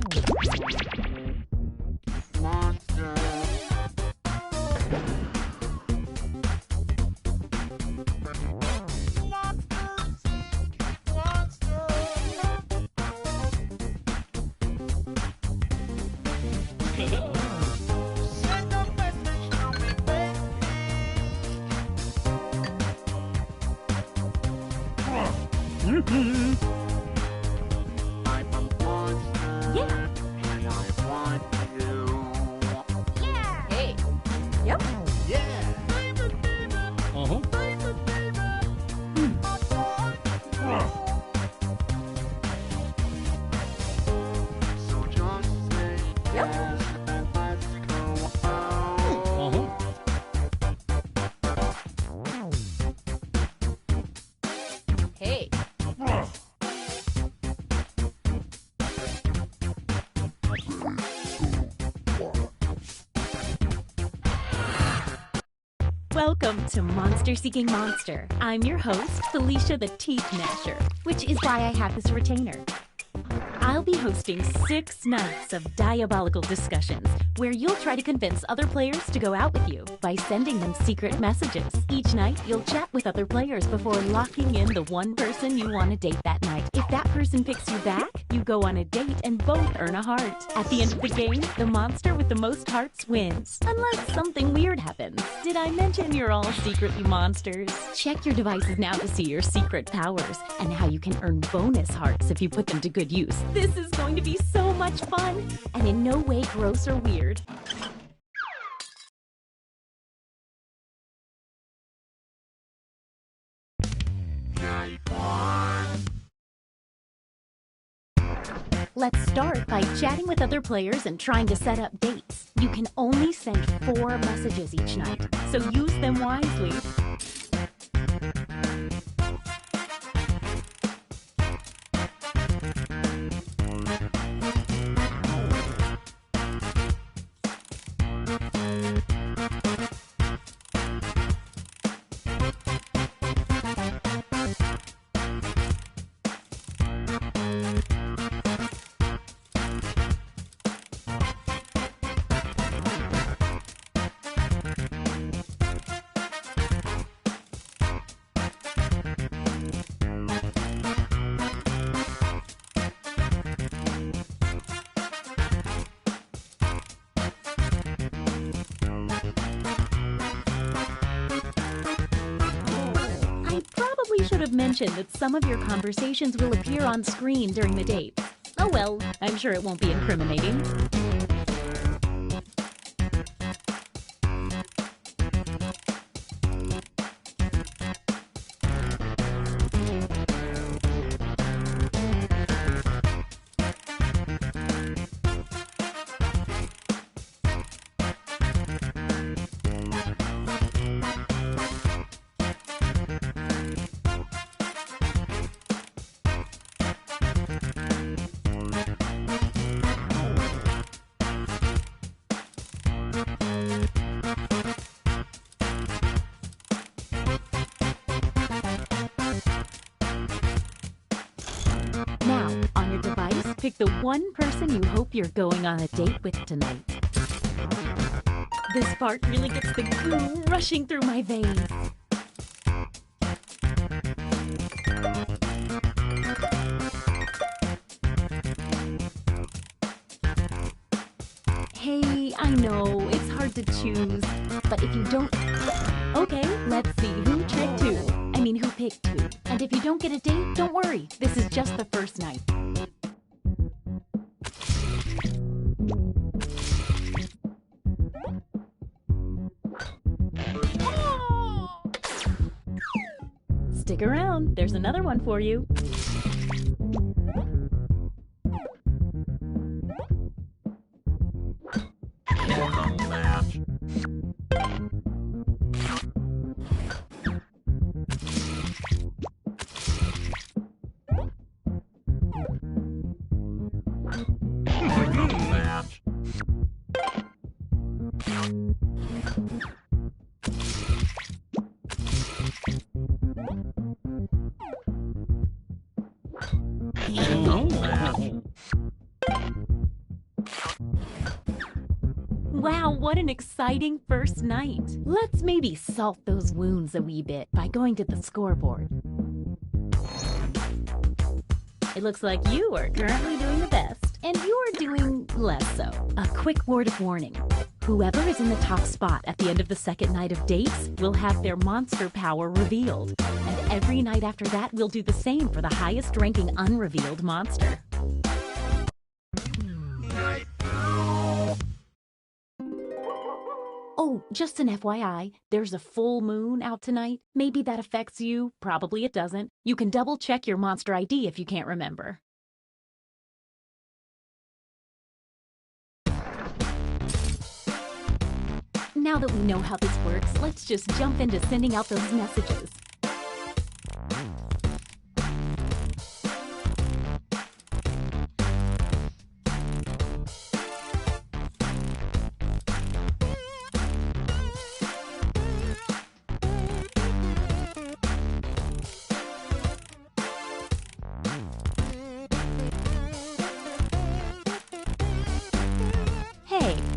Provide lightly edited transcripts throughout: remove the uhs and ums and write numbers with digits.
Yeah. Hey. Yep. Yep. Hey. Welcome to Monster Seeking Monster. I'm your host, Felicia the Teeth Gnasher, which is why I have this retainer. I'll be hosting 6 nights of diabolical discussions where you'll try to convince other players to go out with you by sending them secret messages. Each night, you'll chat with other players before locking in the one person you want to date that night. If that person picks you back, you go on a date and both earn a heart. At the end of the game, the monster with the most hearts wins. Unless something weird happens. Did I mention you're all secretly monsters? Check your devices now to see your secret powers and how you can earn bonus hearts if you put them to good use. This is going to be so much fun, and in no way gross or weird. Let's start by chatting with other players and trying to set up dates. You can only send 4 messages each night, so use them wisely. Should have mentioned that some of your conversations will appear on screen during the date. Oh well, I'm sure it won't be incriminating. Now, on your device, pick the one person you hope you're going on a date with tonight. This part really gets the goo rushing through my veins. Hey, I know, it's hard to choose, but if you don't... Okay, let's see who tricked who. Who picked who. And if you don't get a date, don't worry. This is just the first night. Stick around. There's another one for you. what an exciting first night. Let's maybe salt those wounds a wee bit by going to the scoreboard. It looks like you are currently doing the best, and you're doing less so. A quick word of warning. Whoever is in the top spot at the end of the second night of dates will have their monster power revealed. And every night after that, we'll do the same for the highest ranking unrevealed monster. Oh, just an FYI, there's a full moon out tonight. Maybe that affects you, probably it doesn't. You can double check your monster ID if you can't remember. Now that we know how this works, let's just jump into sending out those messages.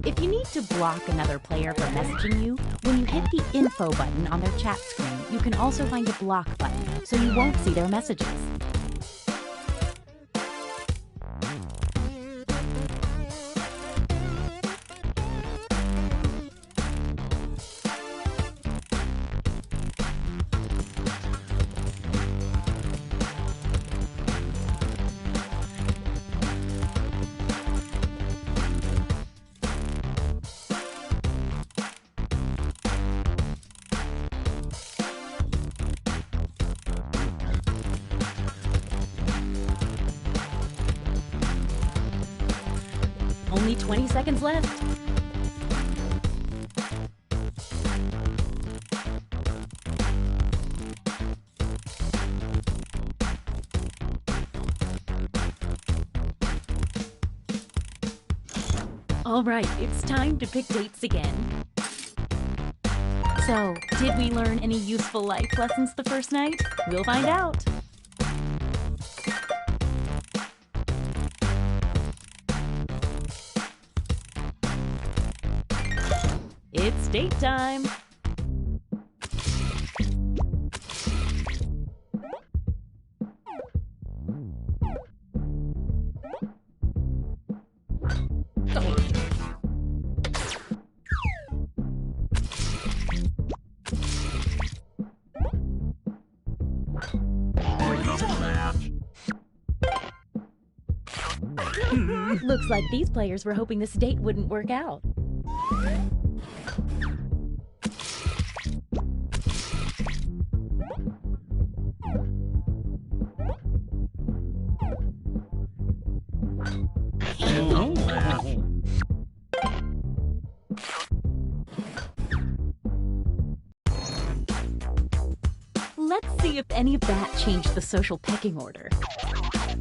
If you need to block another player from messaging you, when you hit the info button on their chat screen, you can also find a block button, so you won't see their messages. Only 20 seconds left. All right, it's time to pick dates again. So, did we learn any useful life lessons the first night? We'll find out. It's date time! Looks like these players were hoping this date wouldn't work out. Let's see if any of that changed the social pecking order.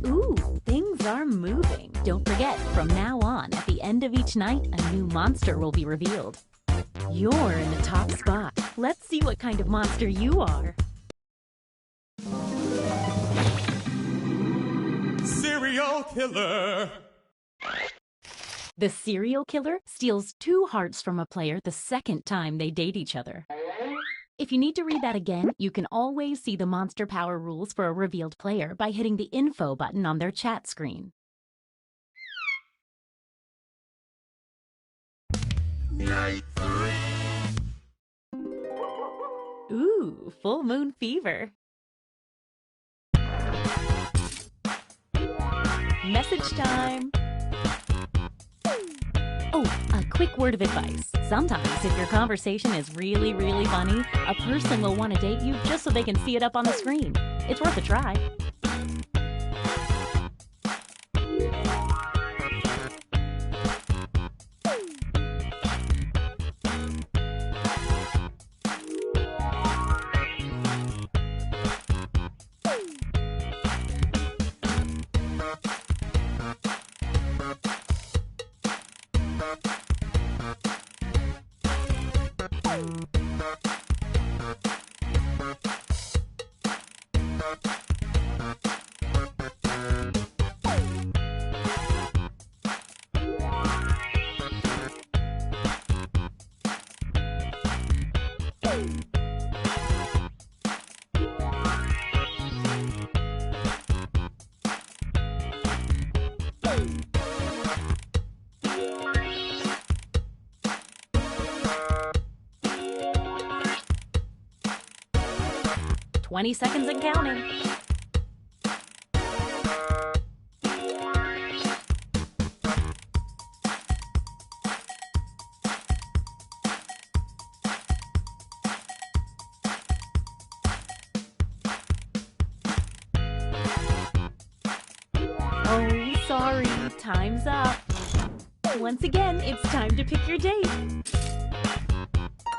Ooh, things are moving. Don't forget, from now on, at the end of each night, a new monster will be revealed. You're in the top spot. Let's see what kind of monster you are. Serial killer! The serial killer steals 2 hearts from a player the second time they date each other. If you need to read that again, you can always see the monster power rules for a revealed player by hitting the info button on their chat screen. Night 3. Ooh, full moon fever. Message time. Oh, a quick word of advice. Sometimes, if your conversation is really, really funny, a person will want to date you just so they can see it up on the screen. It's worth a try. 20 seconds and counting. Oh, sorry, time's up. Once again, it's time to pick your date.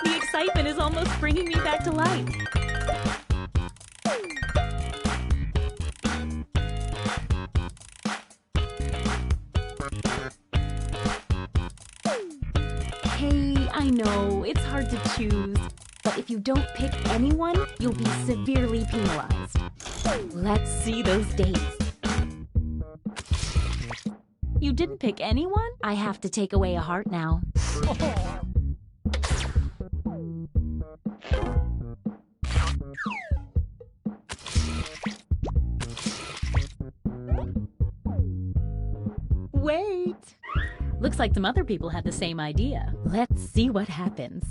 The excitement is almost bringing me back to life. Hey, I know, it's hard to choose, but if you don't pick anyone, you'll be severely penalized. Let's see those dates. You didn't pick anyone? I have to take away a heart now. Wait! Looks like some other people had the same idea. Let's see what happens.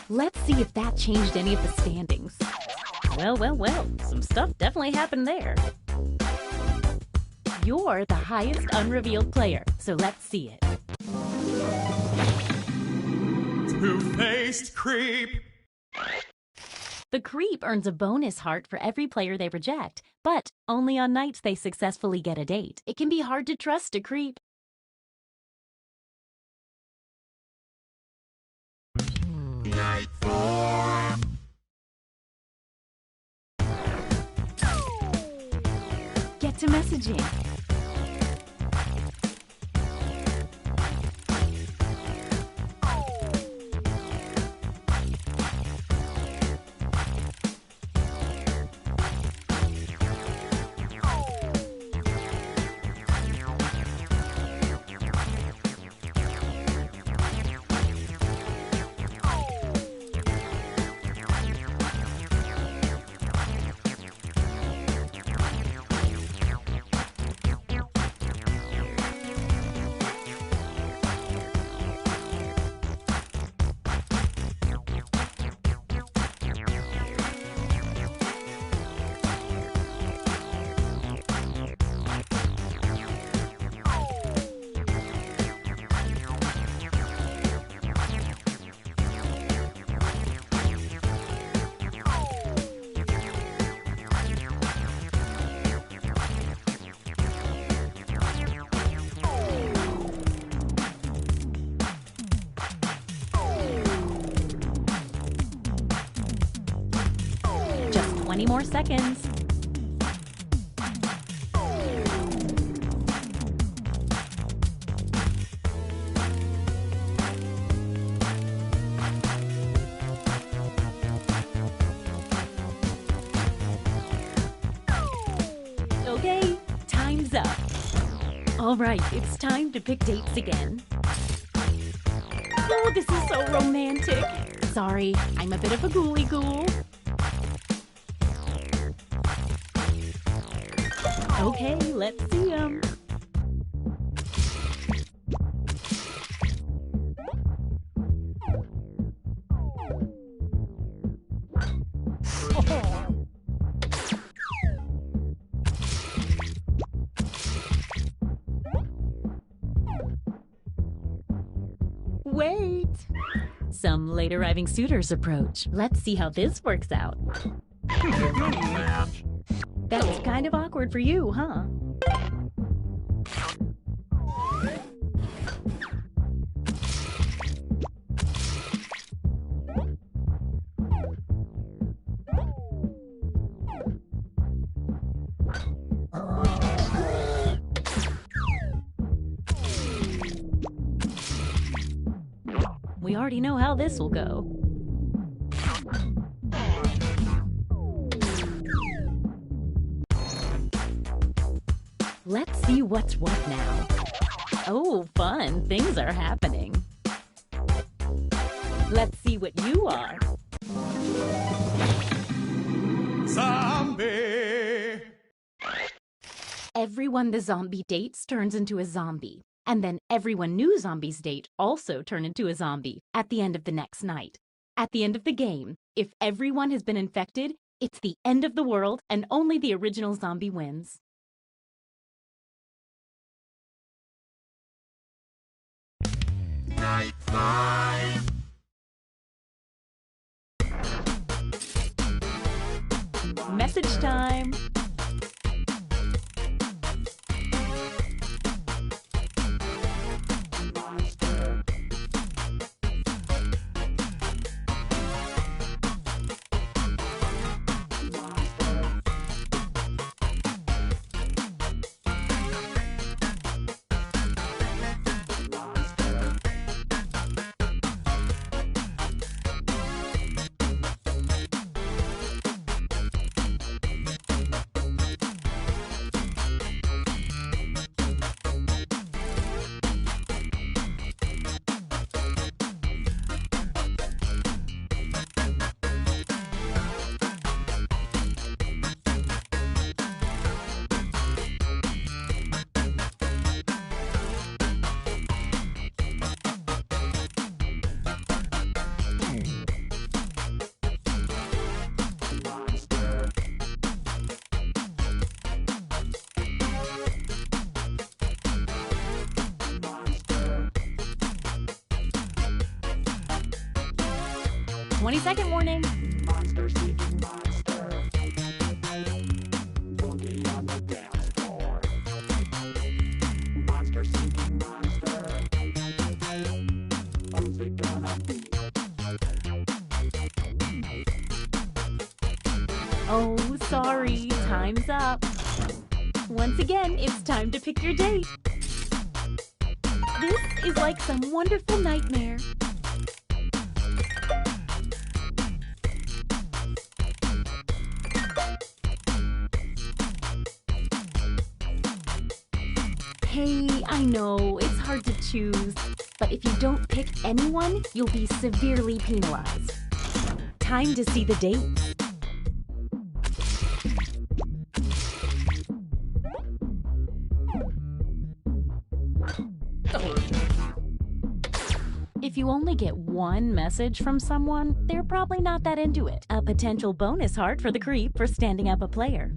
Let's see if that changed any of the standings. Well, some stuff definitely happened there. You're the highest unrevealed player, so let's see it. Two-faced creep. The creep earns a bonus heart for every player they reject, but only on nights they successfully get a date. It can be hard to trust a creep. Night 4. Get to messaging. Just 20 more seconds. Okay, time's up. All right, it's time to pick dates again. Oh, this is so romantic. Sorry, I'm a bit of a ghoulie ghoul. Okay, let's see 'em. Wait! Some late arriving suitors approach. Let's see how this works out. That's kind of awkward for you, huh? already know how this will go. Let's see what's what now. Oh, fun. Things are happening. Let's see what you are. Zombie! Everyone the zombie dates turns into a zombie. And then everyone new zombies date also turn into a zombie at the end of the next night. At the end of the game, if everyone has been infected, it's the end of the world and only the original zombie wins. Night 5. Message time. Monster. 20-second warning. Monster seeking monster. Boogie on the dance floor. Monster seeking monster. Who's it gonna be? Oh, sorry. Time's up. Once again, it's time to pick your date. This is like some wonderful nightmare. Hey, I know, it's hard to choose, but if you don't pick anyone, you'll be severely penalized. Time to see the dates. If you only get one message from someone, they're probably not that into it. A potential bonus heart for the creep for standing up a player.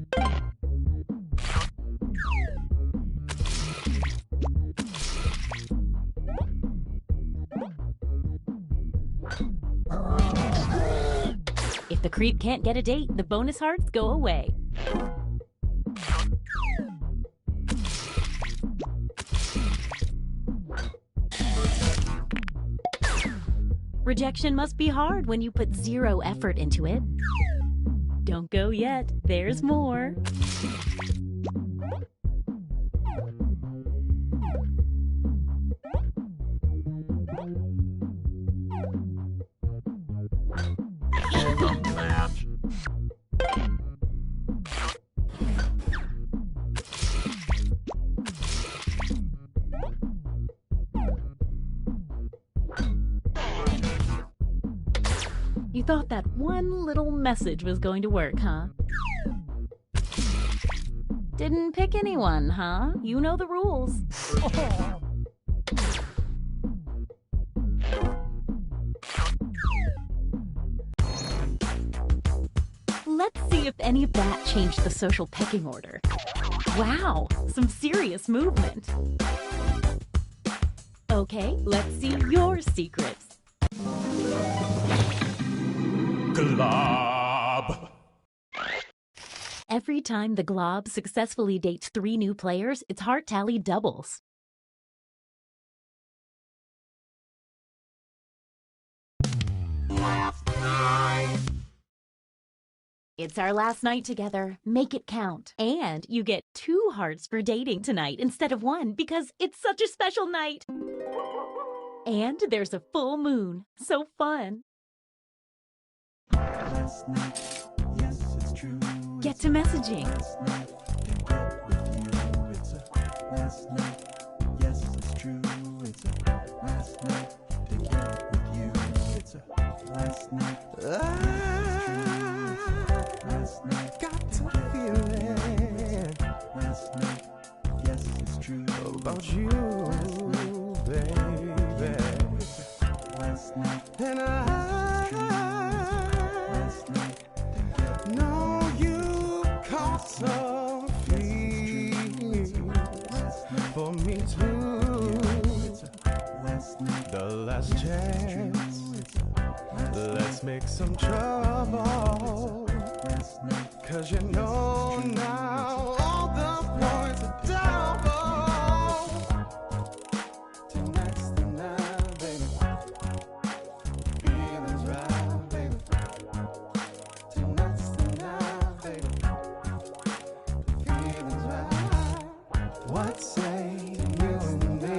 If the creep can't get a date, the bonus hearts go away. Rejection must be hard when you put zero effort into it. Don't go yet, there's more. You thought that one little message was going to work, huh? Didn't pick anyone, huh? You know the rules. Let's see if any of that changed the social pecking order. Wow, some serious movement. Okay, let's see your secrets. Glob. Every time the Glob successfully dates 3 new players, its heart tally doubles. Last night. It's our last night together. Make it count. And you get 2 hearts for dating tonight instead of 1 because it's such a special night. And there's a full moon. So fun. Last night, yes, it's true. Get to messaging. Last night, to get with you. It's a last night, yes, it's true. It's a last night, to get with you. It's a last night, last night, got to feel it. Last night, yes, it's true. About you, baby. Last night, and know you caught some feelings for me too. The last chance, let's make some trouble. 'Cause you know now all the points are double. Tonight's the night, baby. Feelings right, baby. Tonight's the night, baby. Feelings right. What say you and me?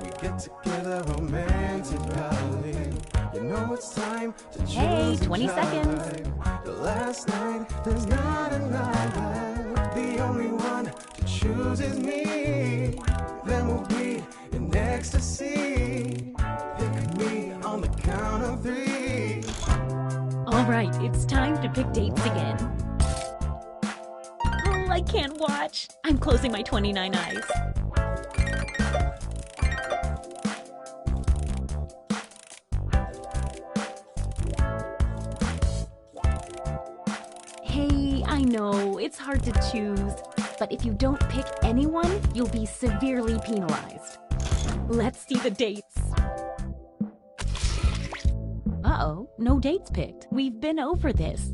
We get together romantically. You know it's time to choose. Hey, 20 each seconds. other. The last night, there's not another. The only one to choose is me. Then we'll be in ecstasy. Pick me on the count of 3. All right, it's time to pick dates again. Oh, I can't watch. I'm closing my 29 eyes. Hey, I know, it's hard to choose, but if you don't pick anyone, you'll be severely penalized. Let's see the dates. Uh-oh, no dates picked. We've been over this.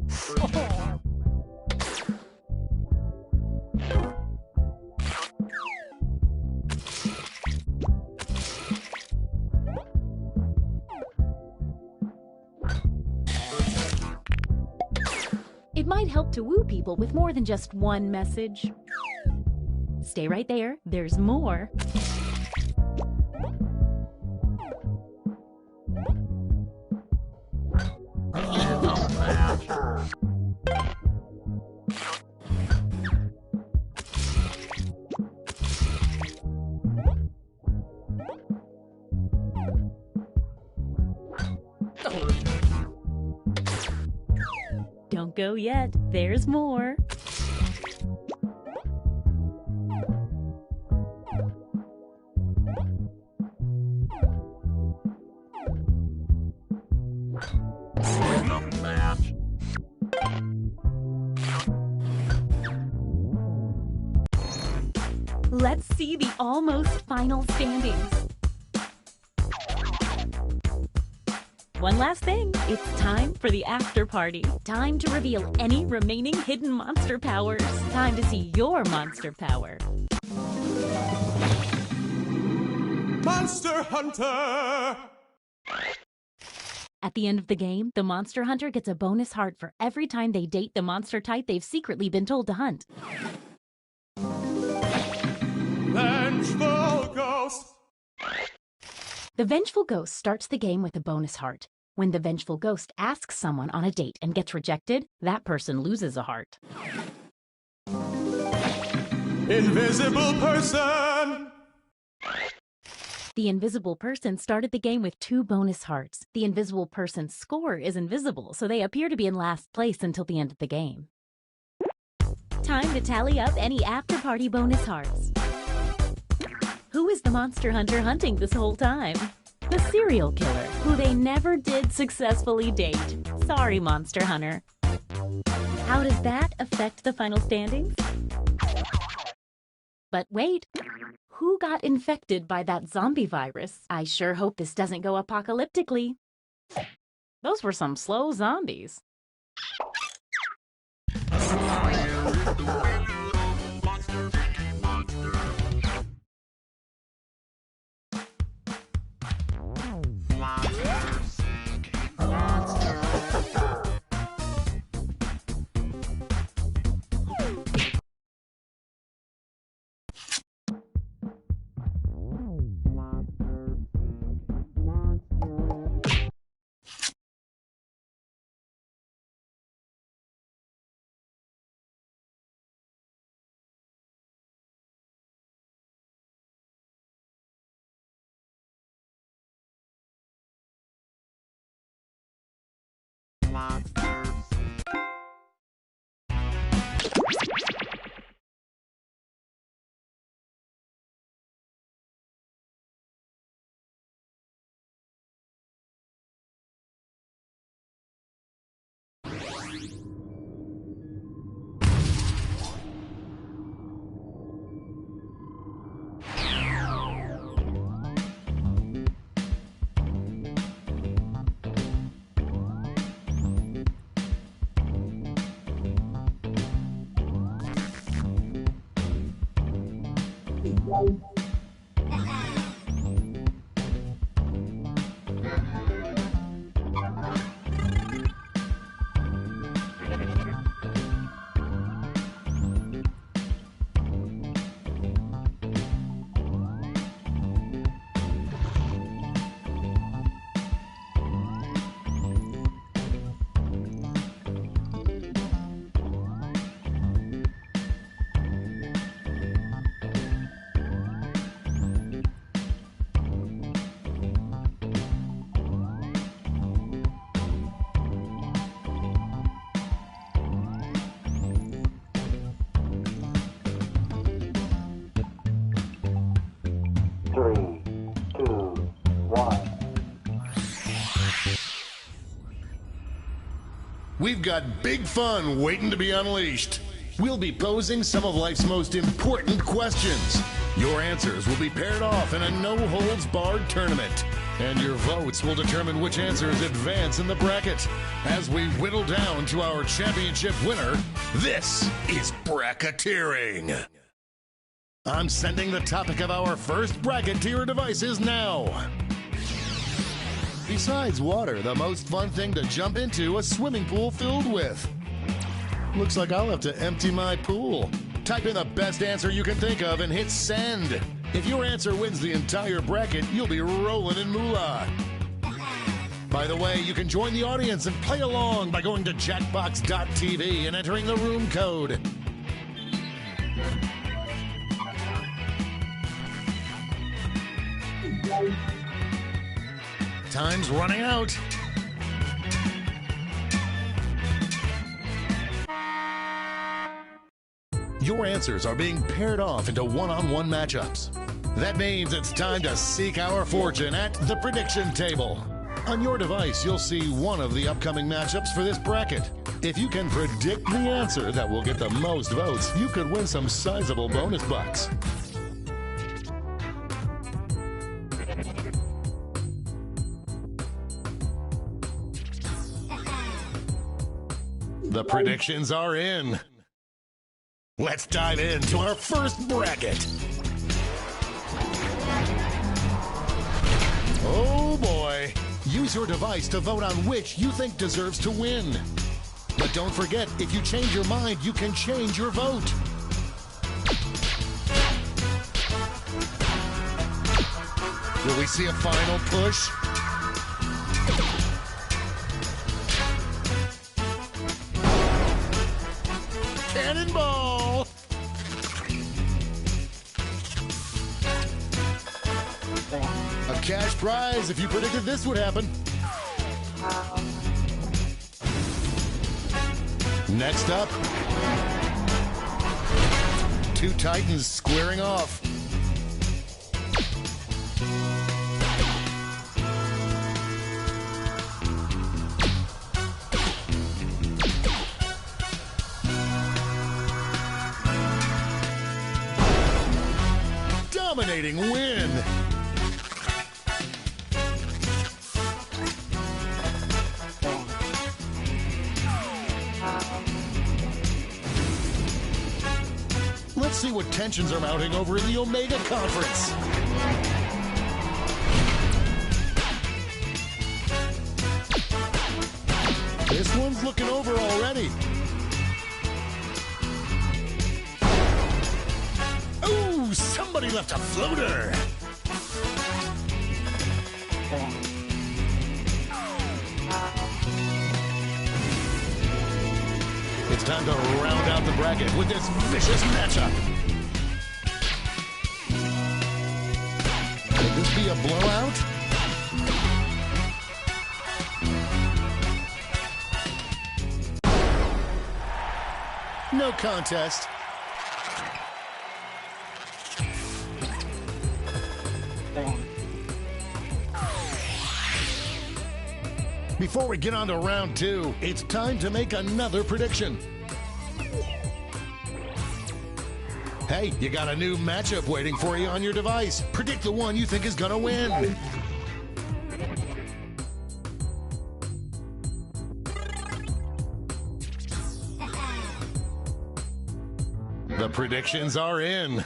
It might help to woo people with more than just one message. Stay right there, there's more. Don't go yet, there's more. Let's see the almost final standings. One last thing, it's time for the after party. Time to reveal any remaining hidden monster powers. Time to see your monster power. Monster Hunter! At the end of the game, the Monster Hunter gets a bonus heart for every time they date the monster type they've secretly been told to hunt. Vengeful Ghost! The Vengeful Ghost starts the game with a bonus heart. When the Vengeful Ghost asks someone on a date and gets rejected, that person loses a heart. Invisible Person! The Invisible Person started the game with 2 bonus hearts. The Invisible Person's score is invisible, so they appear to be in last place until the end of the game. Time to tally up any after-party bonus hearts. Who is the Monster Hunter hunting this whole time? The serial killer, who they never did successfully date. Sorry, Monster Hunter. How does that affect the final standings? But wait, who got infected by that zombie virus? I sure hope this doesn't go apocalyptically. Those were some slow zombies. Three, two, one. We've got big fun waiting to be unleashed. We'll be posing some of life's most important questions. Your answers will be paired off in a no-holds-barred tournament. And your votes will determine which answers advance in the bracket. As we whittle down to our championship winner, this is bracketeering. I'm sending the topic of our first bracket to your devices now. Besides water, the most fun thing to jump into a swimming pool filled with. Looks like I'll have to empty my pool. Type in the best answer you can think of and hit send. If your answer wins the entire bracket, you'll be rolling in moolah. By the way, you can join the audience and play along by going to Jackbox.tv and entering the room code. Time's running out. Your answers are being paired off into one-on-one matchups. That means it's time to seek our fortune at the prediction table. On your device, you'll see one of the upcoming matchups for this bracket. If you can predict the answer that will get the most votes, you could win some sizable bonus bucks. The predictions are in. Let's dive into our first bracket. Oh boy. Use your device to vote on which you think deserves to win. But don't forget, if you change your mind, you can change your vote. Will we see a final push? Cannonball! A cash prize if you predicted this would happen. Next up, two Titans squaring off. Dominating win. Let's see what tensions are mounting over in the Omega Conference. This one's looking over already. Ooh, somebody left a floater. It's time to round out the bracket with this vicious matchup. Could this be a blowout? No contest. Before we get on to round two, it's time to make another prediction. Hey, you got a new matchup waiting for you on your device. Predict the one you think is gonna win. The predictions are in.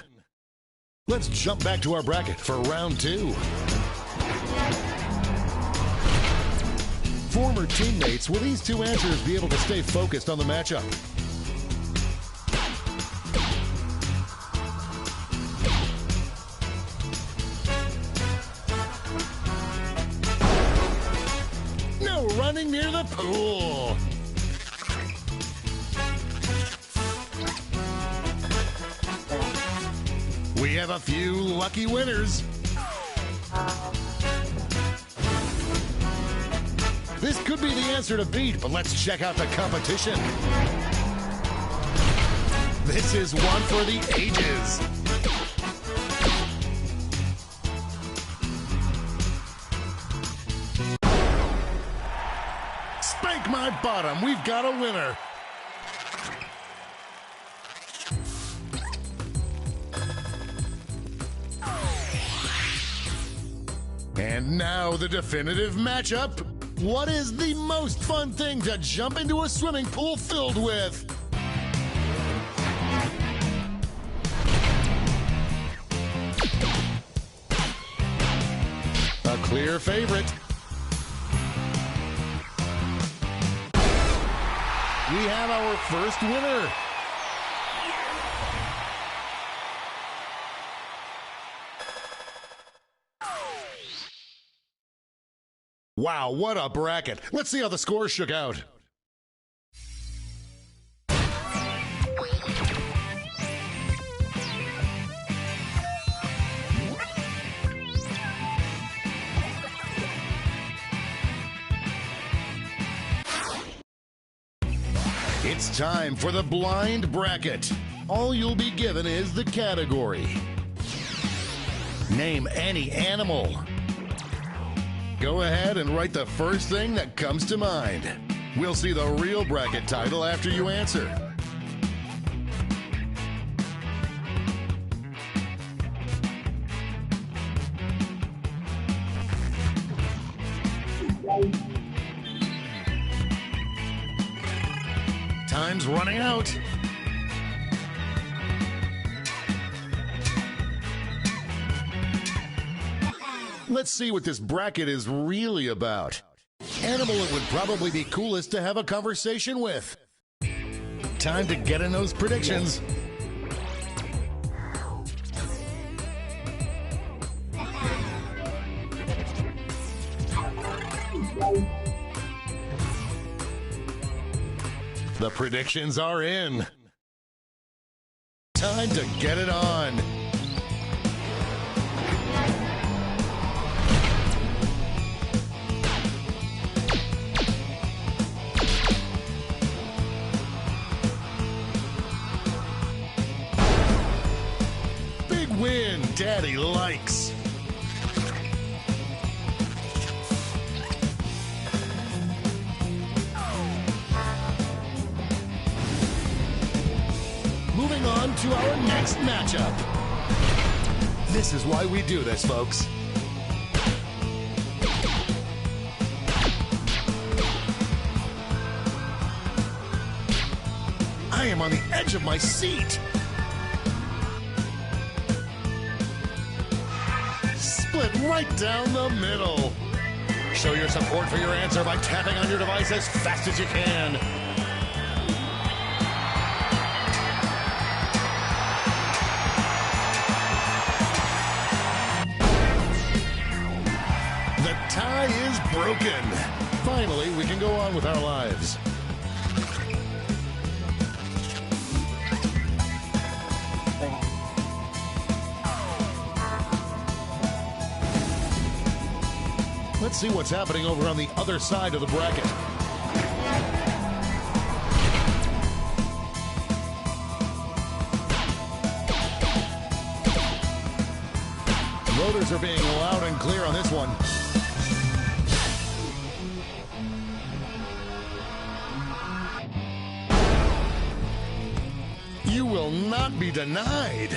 Let's jump back to our bracket for round 2. Former teammates, will these two answers be able to stay focused on the matchup? No running near the pool. We have a few lucky winners. This could be the answer to beat, but let's check out the competition. This is one for the ages. Spank my bottom, we've got a winner. And now the definitive matchup. What is the most fun thing to jump into a swimming pool filled with? A clear favorite. We have our first winner. Wow, what a bracket. Let's see how the scores shook out. It's time for the blind bracket. All you'll be given is the category. Name any animal. Go ahead and write the first thing that comes to mind. We'll see the real bracket title after you answer. Time's running out. Let's see what this bracket is really about. Animal it would probably be coolest to have a conversation with. Time to get in those predictions. The predictions are in. Time to get it on. Big win, Daddy likes. Moving on to our next matchup. This is why we do this, folks. I am on the edge of my seat. Split right down the middle. Show your support for your answer by tapping on your device as fast as you can. Tie is broken. Finally, we can go on with our lives. Let's see what's happening over on the other side of the bracket. Voters are being loud and clear on this one. You will not be denied.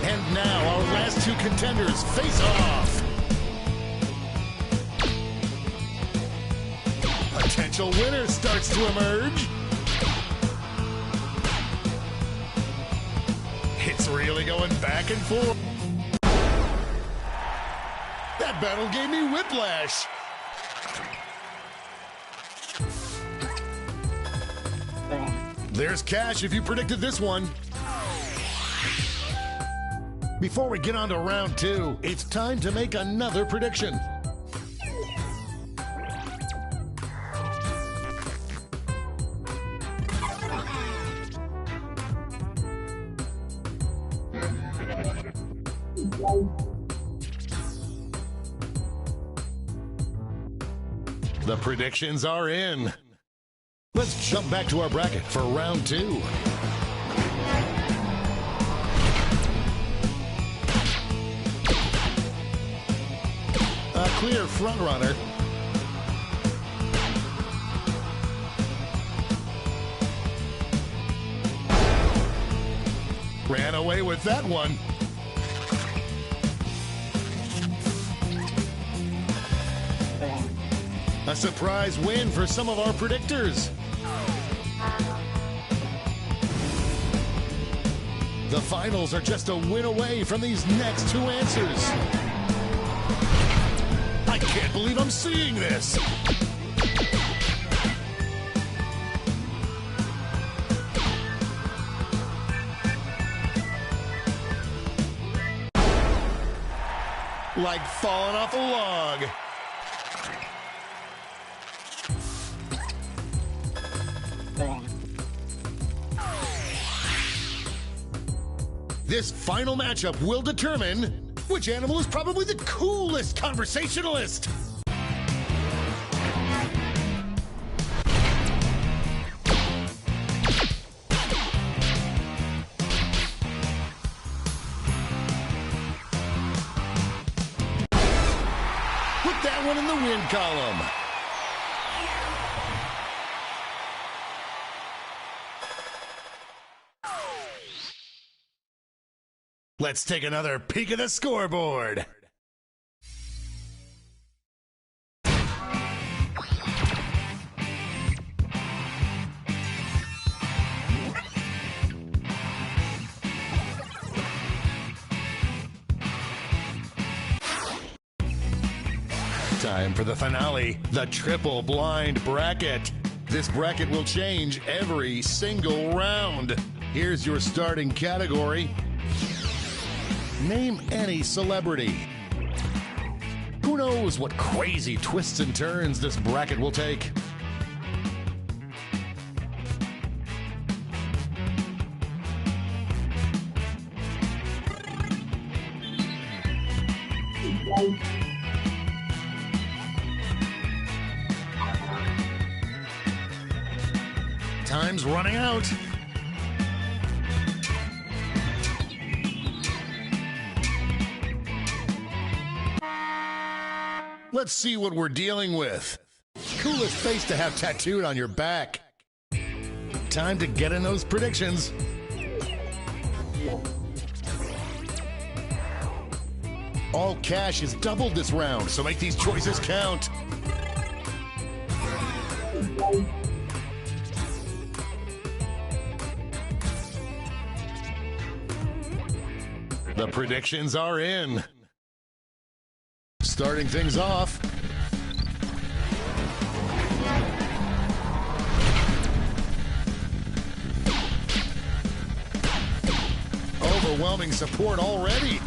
And now our last two contenders face off. potential winner starts to emerge. It's really going back and forth. That battle gave me whiplash. There's cash if you predicted this one. Before we get on to round two, it's time to make another prediction. The predictions are in. Let's jump back to our bracket for round two. A clear frontrunner. Ran away with that one. A surprise win for some of our predictors. The finals are just a win away from these next two answers. I can't believe I'm seeing this. Like falling off a log. This final matchup will determine which animal is probably the coolest conversationalist. Put that one in the win column. Let's take another peek at the scoreboard. Time for the finale, the triple blind bracket. This bracket will change every single round. Here's your starting category. Name any celebrity. Who knows what crazy twists and turns this bracket will take? Time's running out. Let's see what we're dealing with. Coolest face to have tattooed on your back. Time to get in those predictions. All cash is doubled this round, so make these choices count. The predictions are in. Starting things off. Overwhelming support already.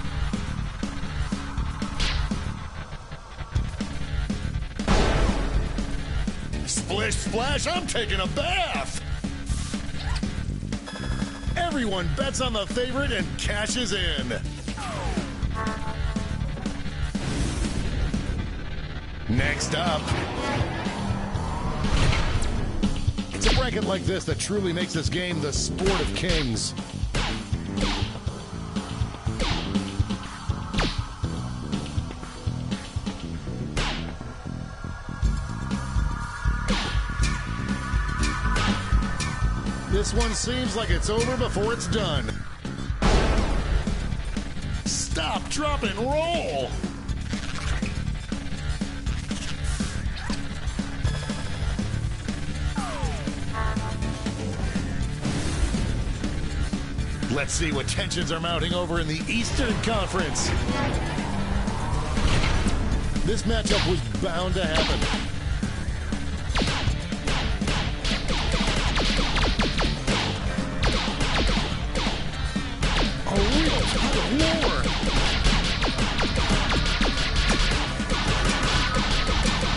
Splish splash, I'm taking a bath. Everyone bets on the favorite and cashes in. Next up. It's a bracket like this that truly makes this game the sport of kings. This one seems like it's over before it's done. Stop, drop, and roll. Let's see what tensions are mounting over in the Eastern Conference. This matchup was bound to happen. A real tug of war.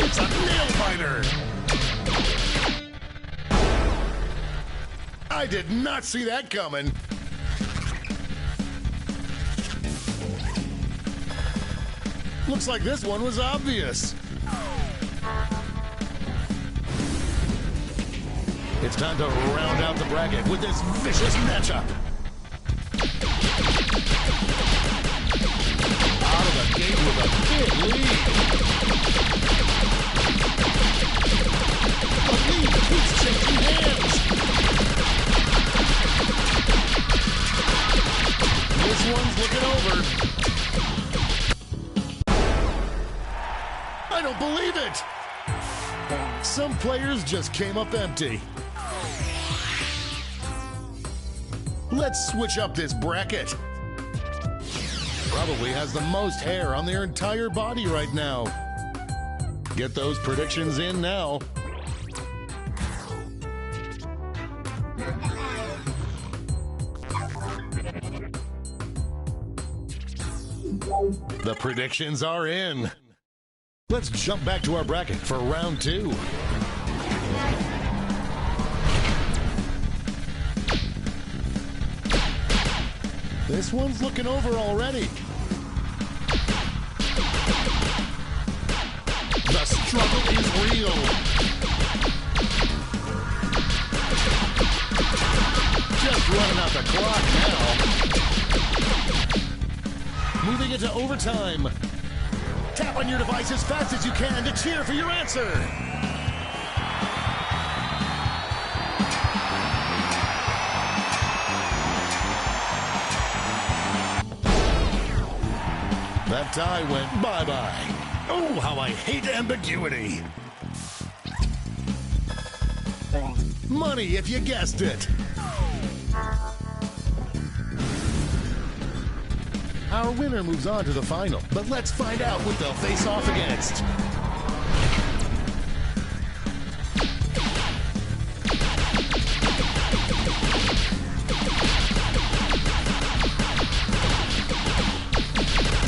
It's a nail-biter. I did not see that coming. Looks like this one was obvious. It's time to round out the bracket with this vicious matchup. Out of the gate with a big lead. The lead keeps changing hands. This one's looking over. I don't believe it! Some players just came up empty. Let's switch up this bracket. Probably has the most hair on their entire body right now. Get those predictions in now. The predictions are in. Let's jump back to our bracket for round 2. This one's looking over already. The struggle is real. Just running out the clock now. Moving into overtime. Tap on your device as fast as you can to cheer for your answer. That tie went bye-bye. Oh, how I hate ambiguity. Money if you guessed it. Our winner moves on to the final, but let's find out what they'll face off against.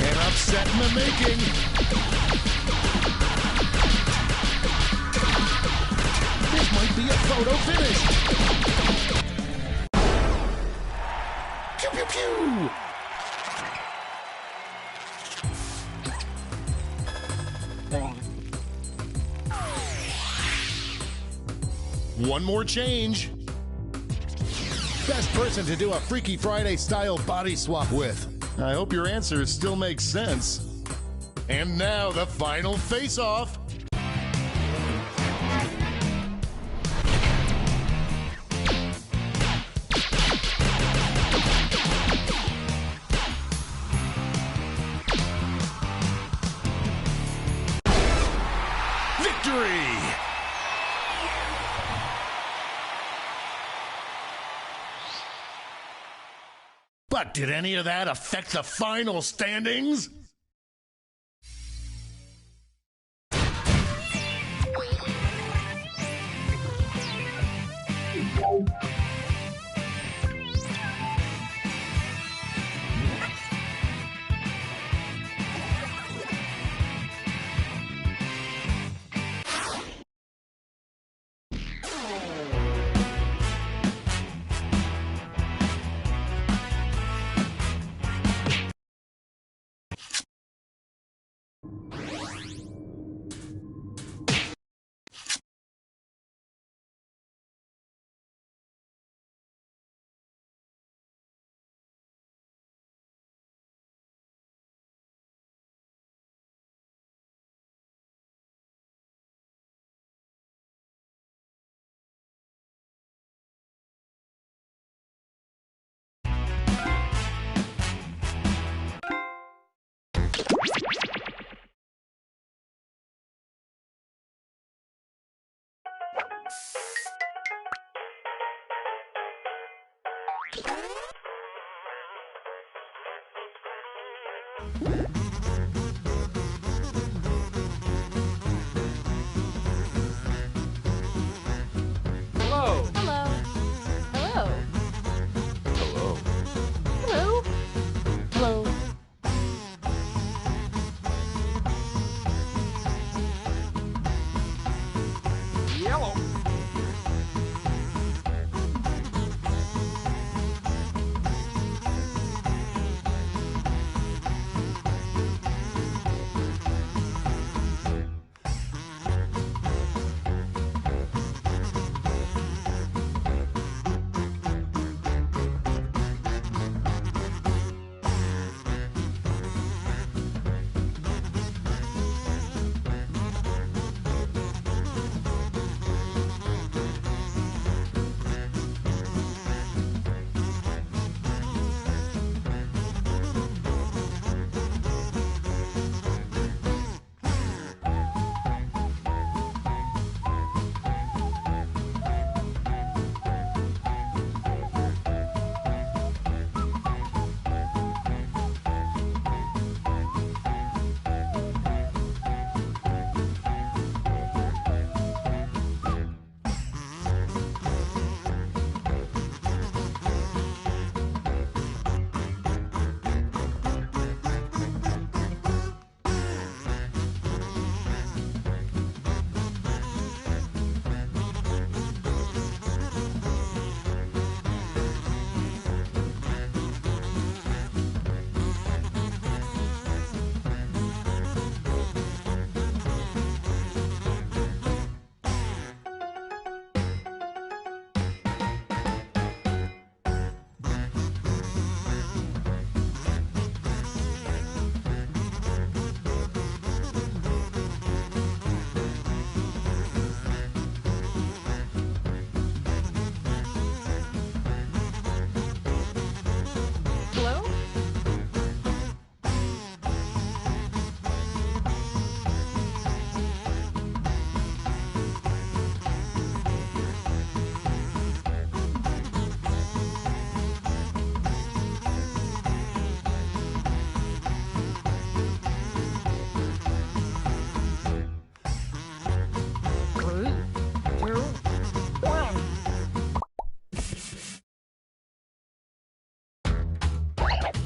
An upset in the making. This might be a photo finish. Pew, pew, pew. One more change. Best person to do a Freaky Friday style body swap with. I hope your answers still make sense. And now the final face-off. Victory! But did any of that affect the final standings? Hello. Hello. Hello. Hello. Hello. Hello. Yellow. Hello?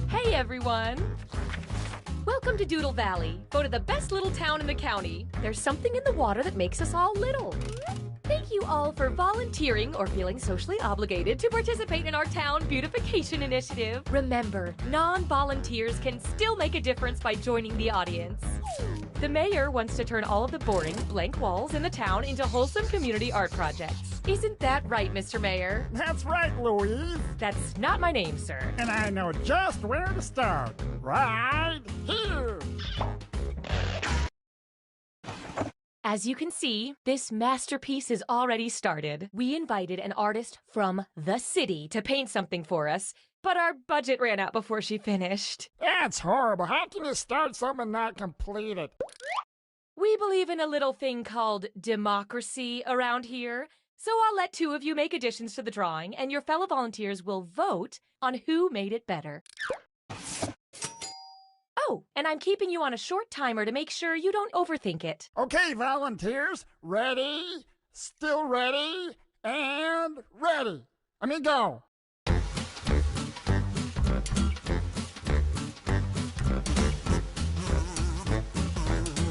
Hey everyone! Welcome to Doodle Valley, voted the best little town in the county. There's something in the water that makes us all little. Thank you all for volunteering or feeling socially obligated to participate in our town beautification initiative. Remember, non-volunteers can still make a difference by joining the audience. The mayor wants to turn all of the boring, blank walls in the town into wholesome community art projects. Isn't that right, Mr. Mayor? That's right, Louise. That's not my name, sir. And I know just where to start. Right here. As you can see, this masterpiece is already started. We invited an artist from the city to paint something for us, but our budget ran out before she finished. That's horrible. How can you start something and not complete it? We believe in a little thing called democracy around here, so I'll let two of you make additions to the drawing, and your fellow volunteers will vote on who made it better. Oh, and I'm keeping you on a short timer to make sure you don't overthink it. Okay, volunteers. Ready, still ready, and ready. I mean, go.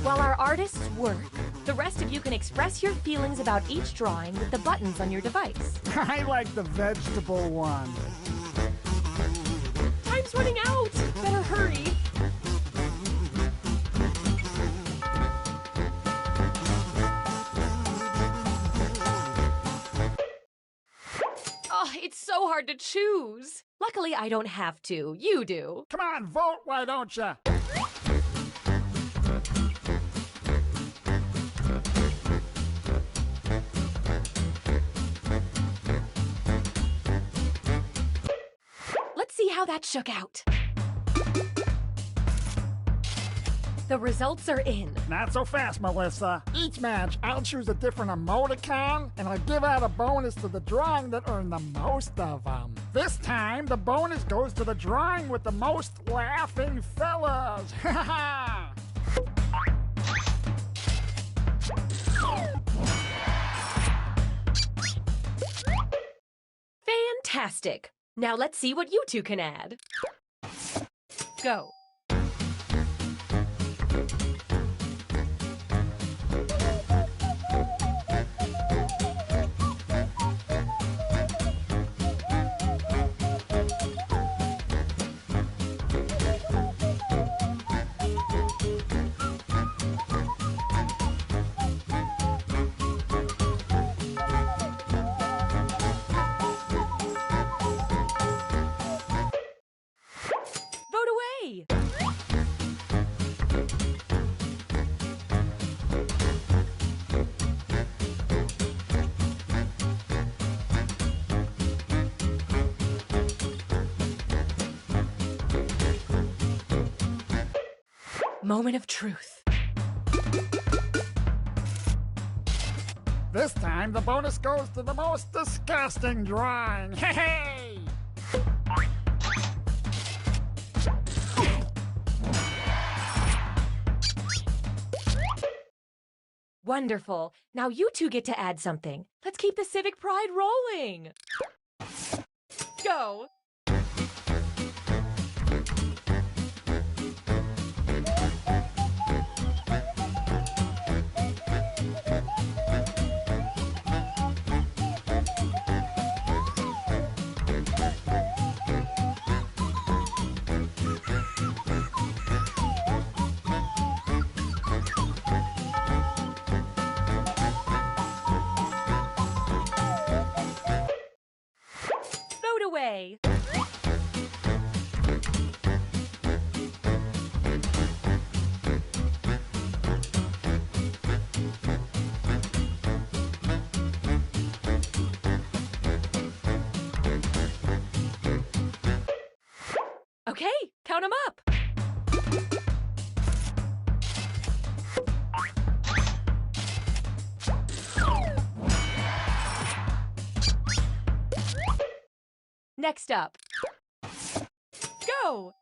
While our artists work, the rest of you can express your feelings about each drawing with the buttons on your device. I like the vegetable one. Time's running out! Better hurry! Oh, it's so hard to choose. Luckily, I don't have to. You do. Come on, vote, why don't you? Let's see how that shook out. The results are in. Not so fast, Melissa. Each match, I'll choose a different emoticon, and I'll give out a bonus to the drawing that earned the most of them. This time, the bonus goes to the drawing with the most laughing fellas. Ha ha! Fantastic. Now let's see what you two can add. Go. Vote away. Moment of truth. This time, the bonus goes to the most disgusting drawing. Hey, hey! Wonderful. Now you two get to add something. Let's keep the civic pride rolling. Go. Vote away. Okay, count them up. Next up. Go!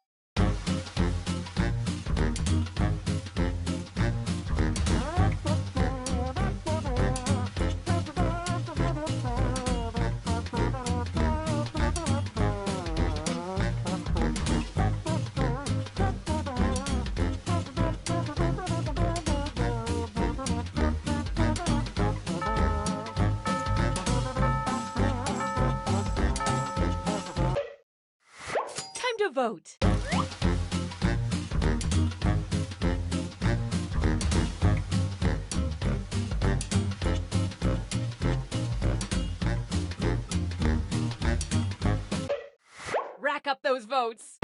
Time to vote. Rack up those votes.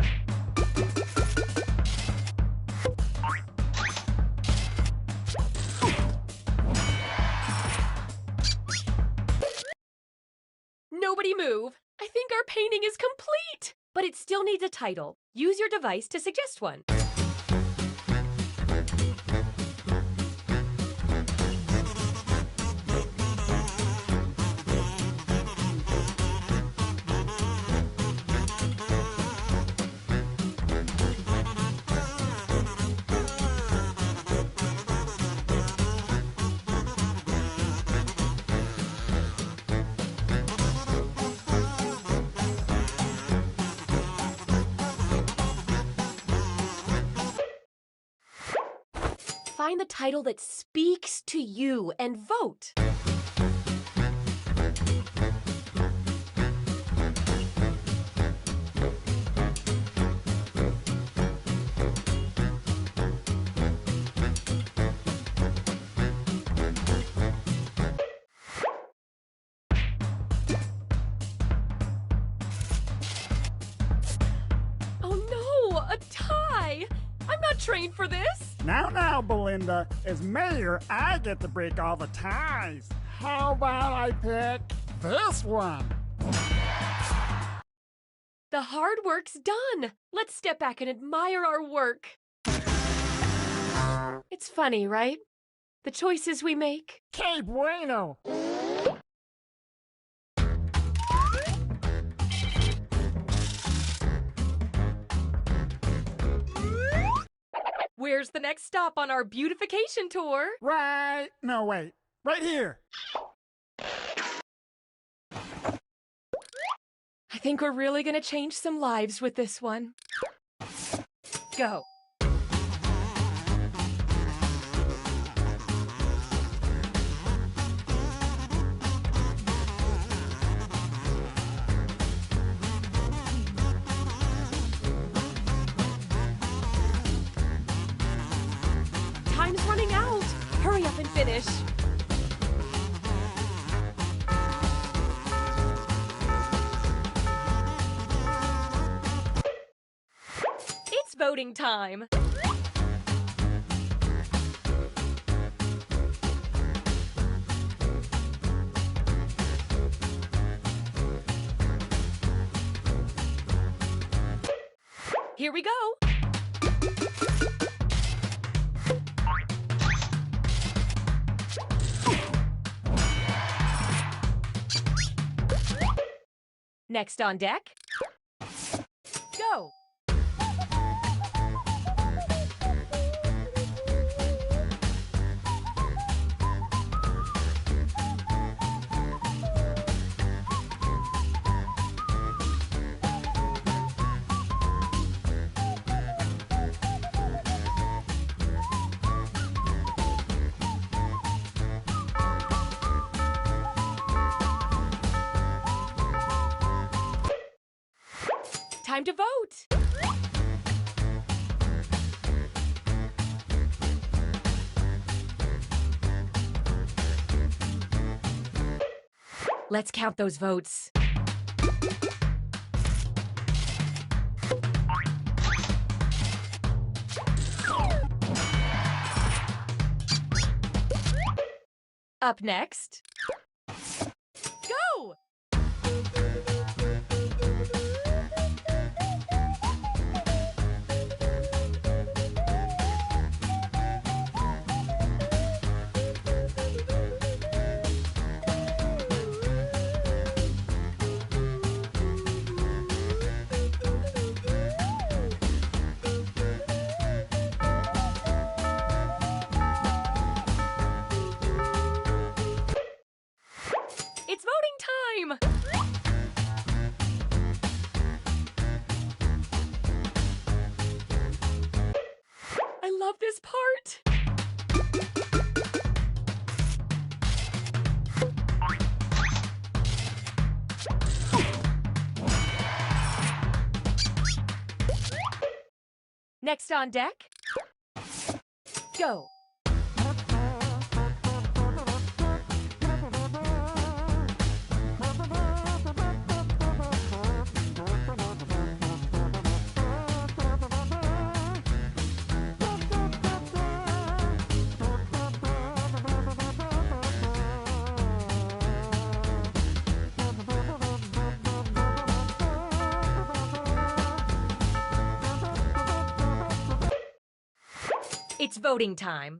Nobody move. I think our painting is complete. But it still needs a title. Use your device to suggest one. Find the title that speaks to you and vote. Oh no, a tie! I'm not trained for this. Now, Belinda, as mayor, I get to break all the ties. How about I pick this one? The hard work's done. Let's step back and admire our work. It's funny, right? The choices we make. Que bueno! Where's the next stop on our beautification tour? Right. No, wait. Right here. I think we're really gonna change some lives with this one. Go. Time's running out. Hurry up and finish. It's voting time. Here we go. Next on deck. Go. Time to vote. Let's count those votes. Up next. Go! It's voting time! I love this part! Next on deck, go! It's voting time.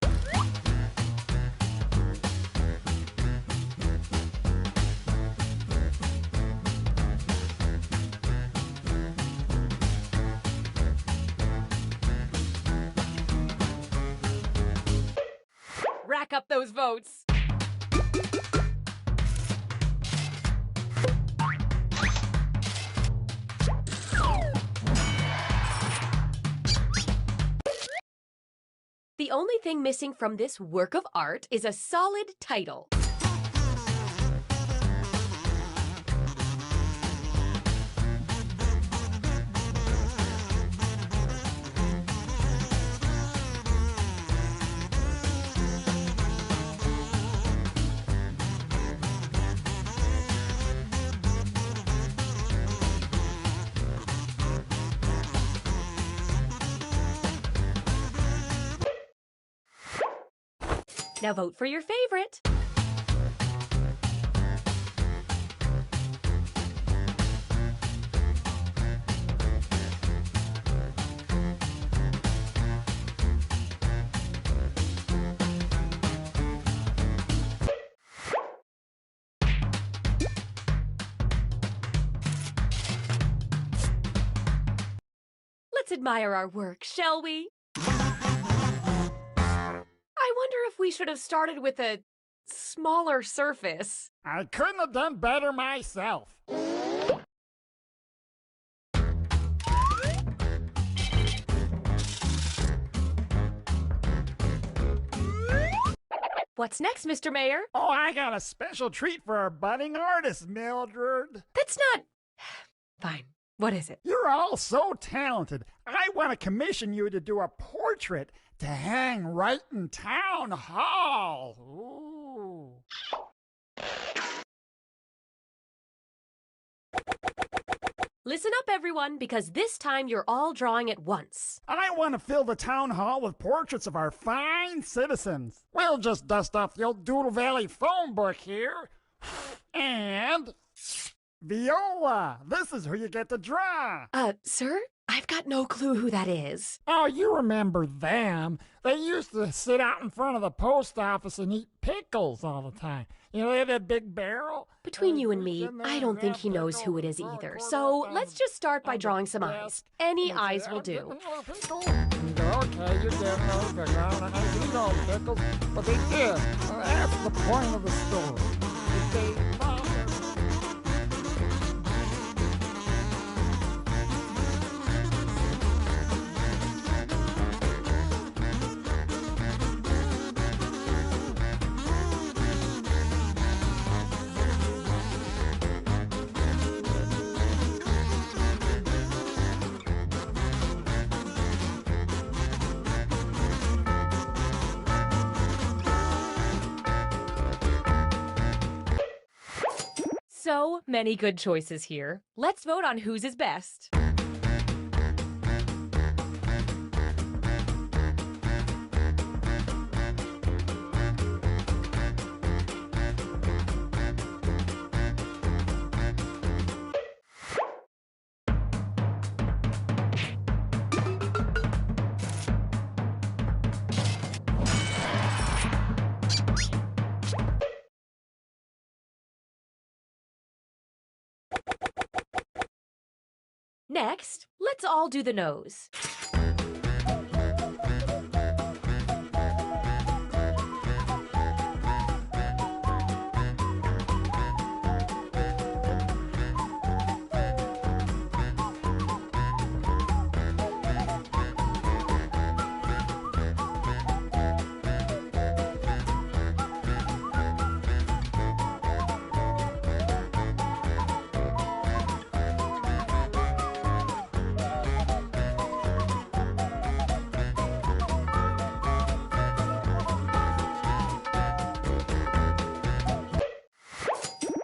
Rack up those votes. The only thing missing from this work of art is a solid title. Now vote for your favorite. Let's admire our work, shall we? I wonder if we should have started with a smaller surface. I couldn't have done better myself. What's next, Mr. Mayor? Oh, I got a special treat for our budding artist, Mildred. That's not... Fine. What is it? You're all so talented. I want to commission you to do a portrait to hang right in town hall. Ooh. Listen up, everyone, because this time you're all drawing at once. I want to fill the town hall with portraits of our fine citizens. We'll just dust off the old Doodle Valley phone book here. And Viola, this is who you get to draw. Sir? I've got no clue who that is. Oh, you remember them. They used to sit out in front of the post office and eat pickles all the time. You know, they had that big barrel. Between you and me, I don't think he knows who it is either. So let's just start by drawing some eyes. Any eyes will do. Okay, you get no pickles. I do know pickles, but they did. That's the point of the story. So many good choices here. Let's vote on whose is best. Next, let's all do the nose.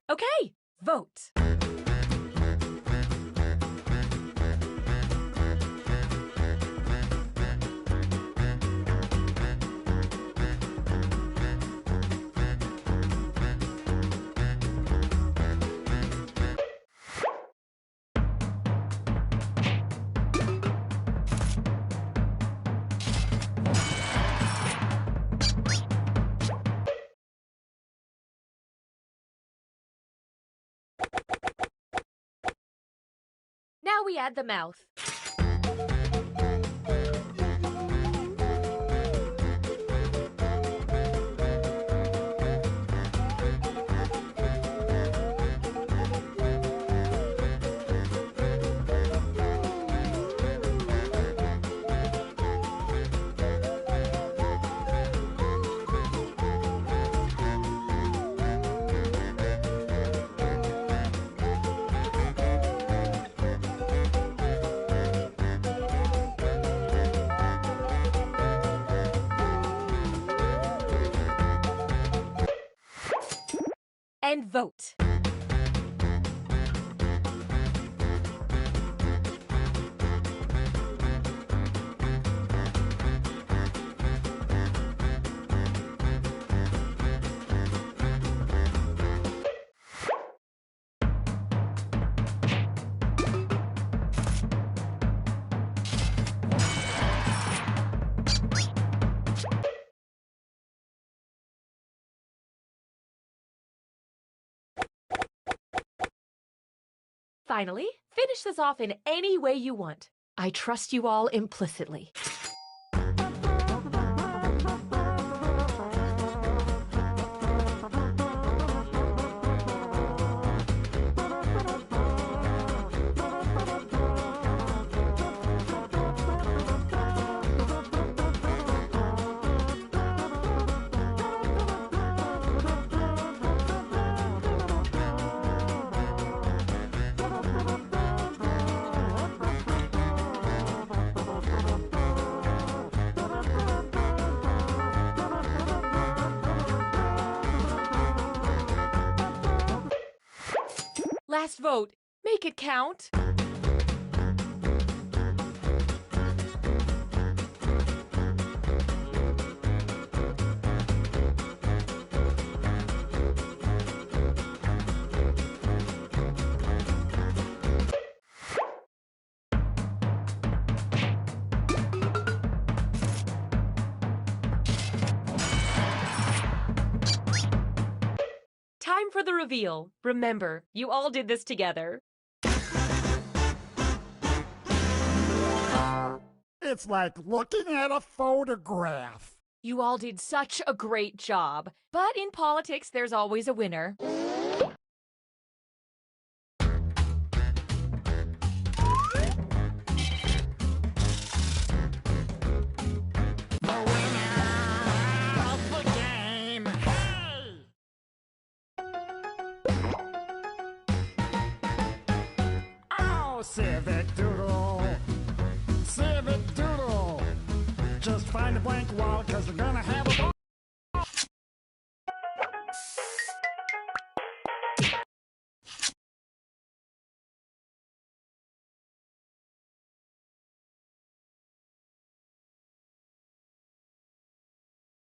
Okay, vote. Now we add the mouth. And vote. Finally, finish this off in any way you want. I trust you all implicitly. Last vote. Make it count. Time for the reveal. Remember, you all did this together. It's like looking at a photograph. You all did such a great job. But in politics, there's always a winner. The winner of the game. Hey! Oh, Civic Doodle. Civic Doodle. Just find a blank wall, 'cause you're gonna have a ball.